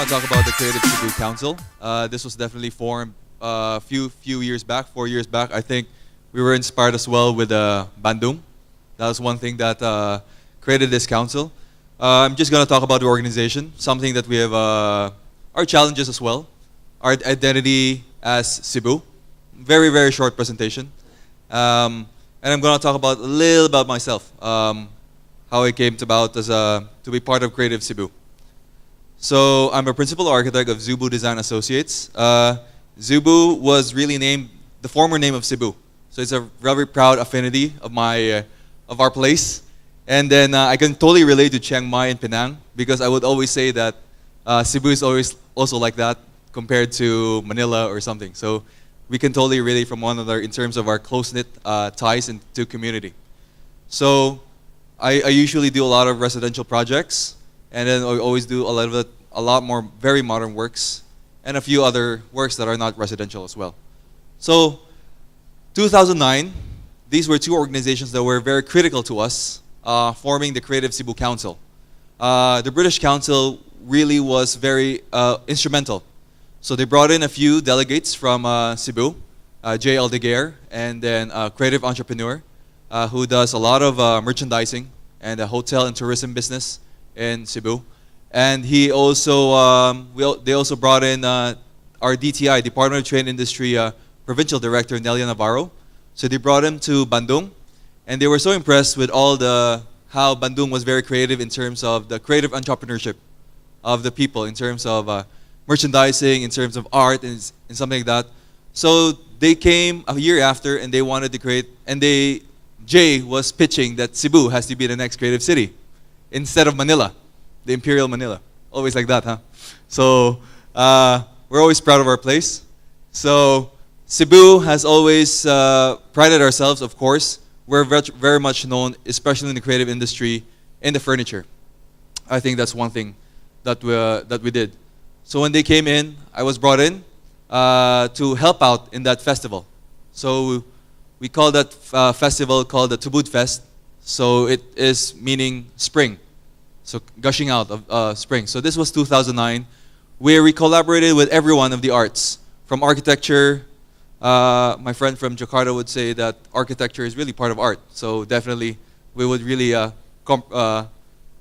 want to talk about the Creative Cebu Council. This was definitely formed a few years back, 4 years back. I think we were inspired as well with Bandung. That was one thing that created this council. I'm just going to talk about the organization, something that we have, our challenges as well, our identity as Cebu. Very, very short presentation. And I'm going to talk about a little about myself, how I came about as to be part of Creative Cebu. So I'm a principal architect of Zubu Design Associates. Zubu was really named the former name of Cebu. So it's a very proud affinity of our place. And then I can totally relate to Chiang Mai and Penang because I would always say that Cebu is always also like that compared to Manila or something. So we can totally relate from one another in terms of our close-knit ties into community. So I usually do a lot of residential projects, and then I always do a lot more very modern works, and a few other works that are not residential as well. So 2009, these were two organizations that were very critical to us, forming the Creative Cebu Council. The British Council really was very instrumental. So they brought in a few delegates from Cebu, J. Aldeguer, and then a creative entrepreneur who does a lot of merchandising and a hotel and tourism business in Cebu. And he also, they also brought in our DTI, Department of Trade and Industry Provincial Director, Nelia Navarro. So they brought him to Bandung, and they were so impressed with how Bandung was very creative in terms of the creative entrepreneurship of the people, in terms of merchandising, in terms of art, and something like that. So they came a year after, and they wanted to create, and Jay was pitching that Cebu has to be the next creative city instead of Manila, the Imperial Manila. Always like that, huh? So we're always proud of our place. So Cebu has always prided ourselves, of course. We're very much known, especially in the creative industry, in the furniture. I think that's one thing that we did. So when they came in, I was brought in to help out in that festival. So we call that festival called the Tubud Fest. So it is meaning spring. So gushing out of spring. So this was 2009, where we collaborated with everyone of the arts, from architecture. My friend from Jakarta would say that architecture is really part of art. So definitely, we would really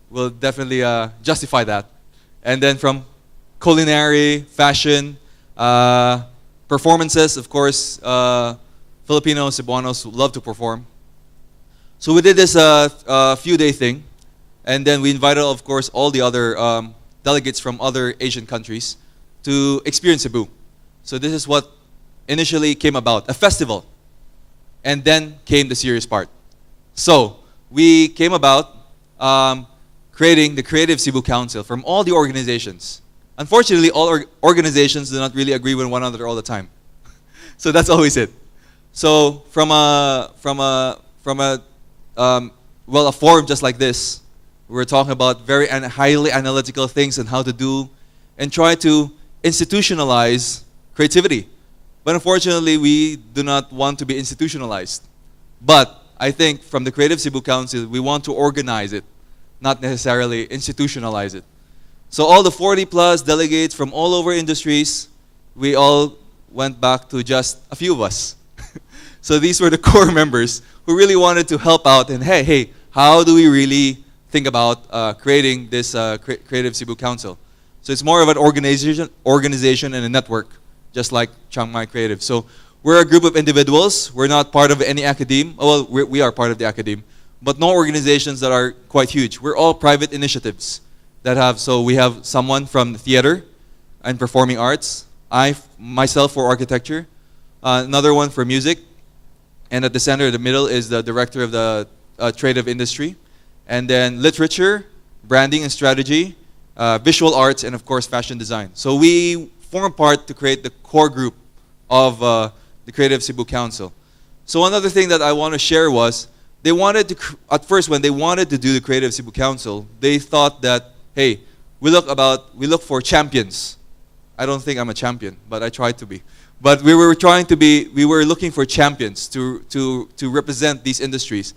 will definitely justify that. And then from culinary, fashion, performances, of course, Filipinos, Cebuanos love to perform. So we did this few-day thing, and then we invited, of course, all the other delegates from other Asian countries to experience Cebu. So this is what initially came about, a festival. And then came the serious part. So we came about creating the Creative Cebu Council from all the organizations. Unfortunately, all organizations do not really agree with one another all the time. So that's always it. So from a forum just like this, we're talking about very highly analytical things and how to do and try to institutionalize creativity. But unfortunately, we do not want to be institutionalized. But I think from the Creative Cebu Council, we want to organize it, not necessarily institutionalize it. So all the 40 plus delegates from all over industries, we all went back to just a few of us. So these were the core members who really wanted to help out and hey, how do we really think about creating this Creative Cebu Council? So it's more of an organization and a network, just like Chiang Mai Creative. So we're a group of individuals. We're not part of any academe. Well, we are part of the academe, but no organizations that are quite huge. We're all private initiatives that have, so we have someone from the theater and performing arts, myself for architecture, another one for music, and at the center, the middle is the director of the trade of industry, and then literature, branding and strategy, visual arts, and of course fashion design. So we form part to create the core group of the Creative Cebu Council. So another thing that I want to share was, they wanted to, at first when they wanted to do the Creative Cebu Council, they thought that, hey, we look for champions. I don't think I'm a champion, but I tried to be. But we were looking for champions to represent these industries.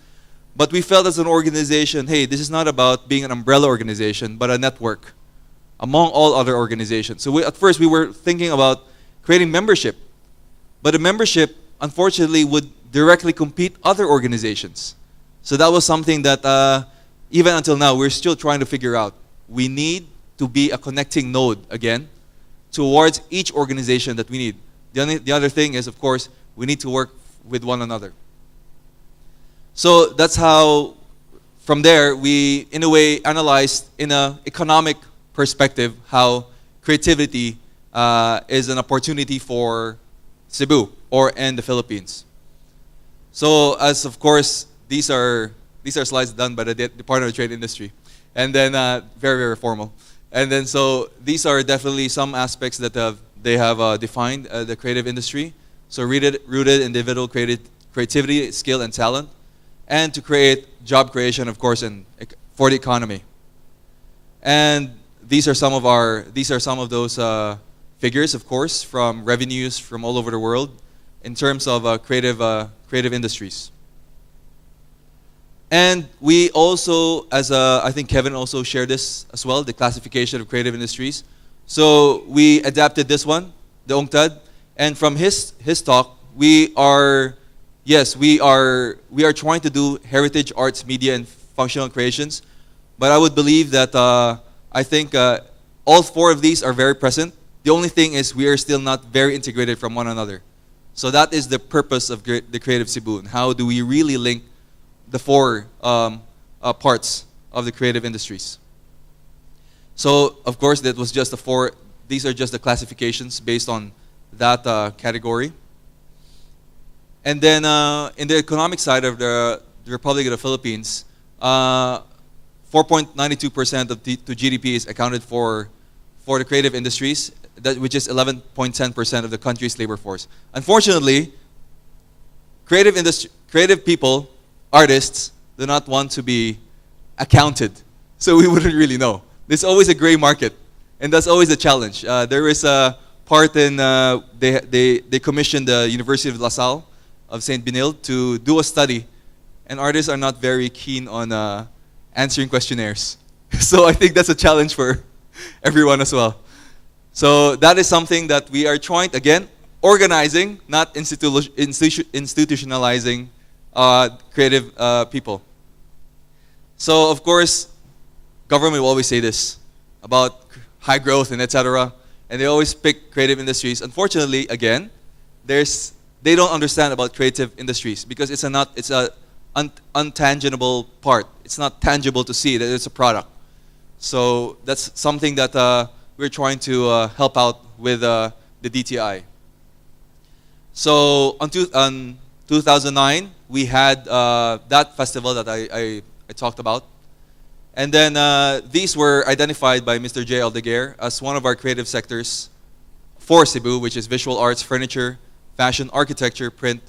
But we felt as an organization, hey, this is not about being an umbrella organization, but a network. among all other organizations. So at first we were thinking about creating membership, but a membership unfortunately would directly compete other organizations. So that was something that even until now we're still trying to figure out. We need to be a connecting node again towards each organization that we need. The other thing is, of course, we need to work with one another. So that's how, from there, we, in a way, analyzed in an economic perspective how creativity is an opportunity for Cebu and the Philippines. So, as of course, these are slides done by the Department of Trade Industry, and then very, very formal. And then so these are definitely some aspects that they have defined the creative industry. So rooted in individual creativity, skill, and talent, and to create job creation, of course, for the economy. And these are some of those figures, of course, from revenues from all over the world in terms of creative industries. And we also, as I think Kevin also shared this as well, the classification of creative industries. So we adapted this one, the UNCTAD, and from his talk, we are trying to do heritage arts, media, and functional creations. But I would believe that I think all four of these are very present. The only thing is we are still not very integrated from one another. So that is the purpose of the Creative Cebu. And how do we really link the four parts of the creative industries? So, of course, that was just the four. These are just the classifications based on that category. And then in the economic side of the Republic of the Philippines, 4.92% of to GDP is accounted for the creative industries, which is 11.10% of the country's labor force. Unfortunately, creative people, artists, do not want to be accounted, so we wouldn't really know. There's always a gray market, and that's always a challenge. There is a part in they commissioned the University of La Salle of Saint Benilde to do a study, and artists are not very keen on answering questionnaires. So I think that's a challenge for everyone as well. So that is something that we are trying, again, organizing, not institutionalizing creative people. So of course, government will always say this about high growth and etc. And they always pick creative industries. Unfortunately, again, they don't understand about creative industries because it's a untangible part. It's not tangible to see that it's a product. So that's something that we're trying to help out with the DTI. So on 2009, we had that festival that I talked about. And then these were identified by Mr. J. Aldeguer as one of our creative sectors for Cebu, which is visual arts, furniture, fashion, architecture, print,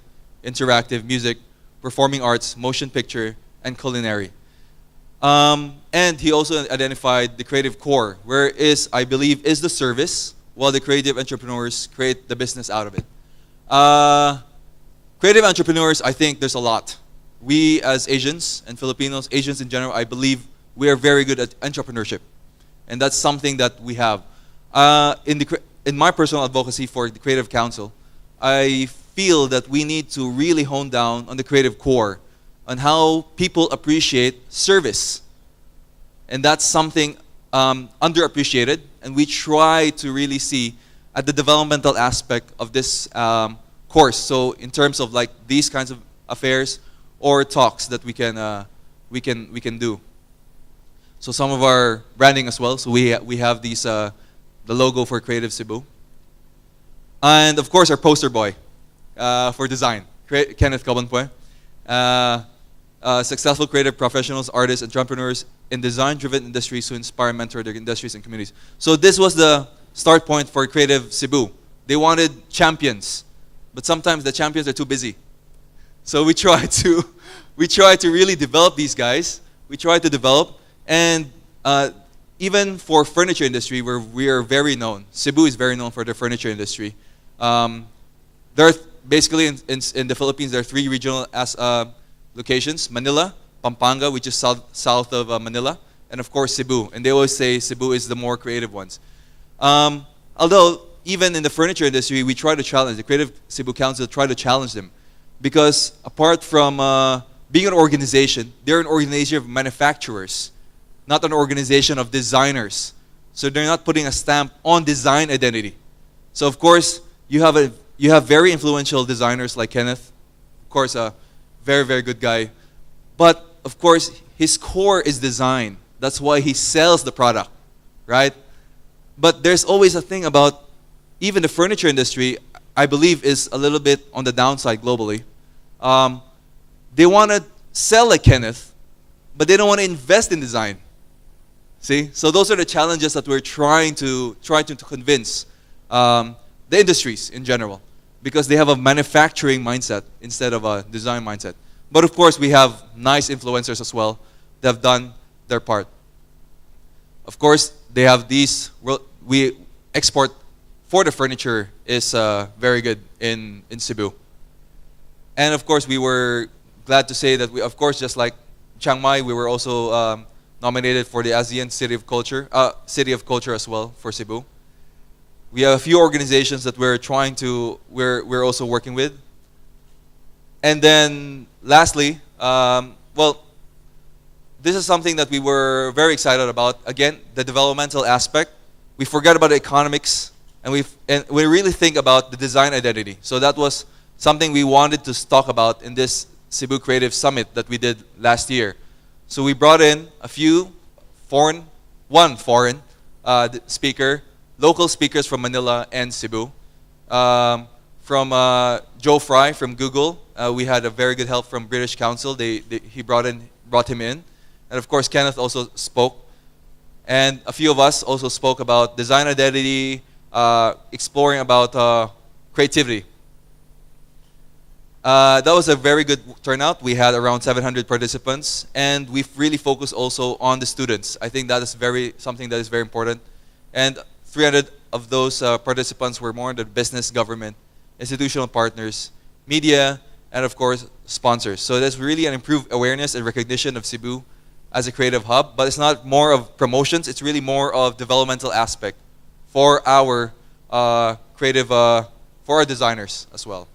interactive, music, performing arts, motion picture, and culinary. And he also identified the creative core, where I believe, is the service, while the creative entrepreneurs create the business out of it. Creative entrepreneurs, I think there's a lot. We as Asians and Filipinos, Asians in general, I believe we are very good at entrepreneurship. And that's something that we have. In my personal advocacy for the Creative Council, I feel that we need to really hone down on the creative core, on how people appreciate service. And that's something underappreciated, and we try to really see at the developmental aspect of this course. So in terms of like these kinds of affairs or talks that we can do. So some of our branding as well. So we have these the logo for Creative Cebu, and of course our poster boy for design, Kenneth Cabanpoy. Successful creative professionals, artists, entrepreneurs in design-driven industries who inspire and mentor their industries and communities. So this was the start point for Creative Cebu. They wanted champions, but sometimes the champions are too busy. So we try to really develop these guys. We try to develop, and even for furniture industry, where we are very known. Cebu is very known for the furniture industry. There are basically in the Philippines, there are three regional locations: Manila, Pampanga, which is south of Manila, and of course Cebu. And they always say Cebu is the more creative ones. Although even in the furniture industry, we try to challenge, the Creative Cebu Council try to challenge them. Because apart from being an organization, they're an organization of manufacturers, not an organization of designers. So they're not putting a stamp on design identity. So of course, you have very influential designers like Kenneth, of course a very, very good guy. But of course, his core is design. That's why he sells the product, right? But there's always a thing about even the furniture industry, I believe, is a little bit on the downside globally. They want to sell like Kenneth, but they don't want to invest in design. See? So those are the challenges that we're trying to convince the industries in general, because they have a manufacturing mindset instead of a design mindset. But of course, we have nice influencers as well that have done their part. Of course, they have these, we export for the furniture is very good in Cebu. And of course, we were glad to say that we, of course, just like Chiang Mai, we were also nominated for the ASEAN City of Culture as well for Cebu. We have a few organizations that we're also working with. And then lastly, well, this is something that we were very excited about. Again, the developmental aspect. We forgot about the economics, and we really think about the design identity. So that was something we wanted to talk about in this Cebu Creative Summit that we did last year. So we brought in a few one foreign speaker, local speakers from Manila and Cebu. From Joe Fry from Google, we had a very good help from British Council. He brought him in, and of course Kenneth also spoke, and a few of us also spoke about design identity, exploring about creativity. That was a very good turnout. We had around 700 participants, and we really focused also on the students. I think that is something that is very important. And 300 of those participants were more in the business, government, institutional partners, media, and of course, sponsors. So there's really an improved awareness and recognition of Cebu as a creative hub, but it's not more of promotions, it's really more of developmental aspect for our for our designers as well.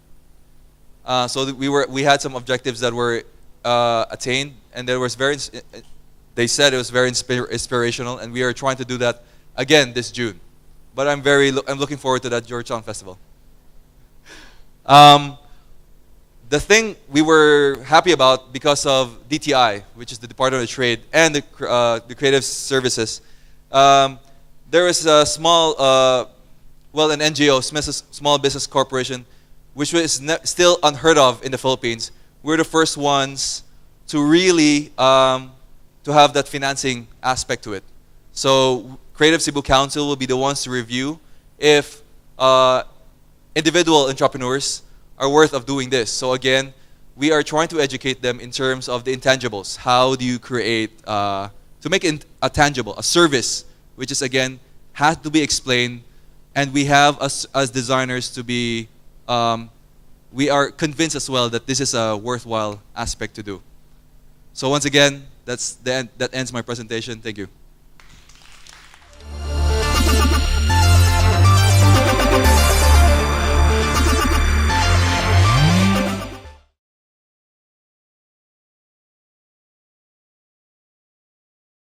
So we had some objectives that were attained, and they said it was very inspirational, and we are trying to do that again this June. But I'm looking forward to that Georgetown Festival. The thing we were happy about because of DTI, which is the Department of Trade, and the Creative Services, there is a small, an NGO, Small Business Corporation, which was still unheard of in the Philippines. We're the first ones to really to have that financing aspect to it. So Creative Cebu Council will be the ones to review if individual entrepreneurs are worth of doing this. So again, we are trying to educate them in terms of the intangibles. How do you create, to make it a tangible, a service, which is again, has to be explained, and we have as designers to be, we are convinced as well that this is a worthwhile aspect to do. So once again, that ends my presentation. Thank you.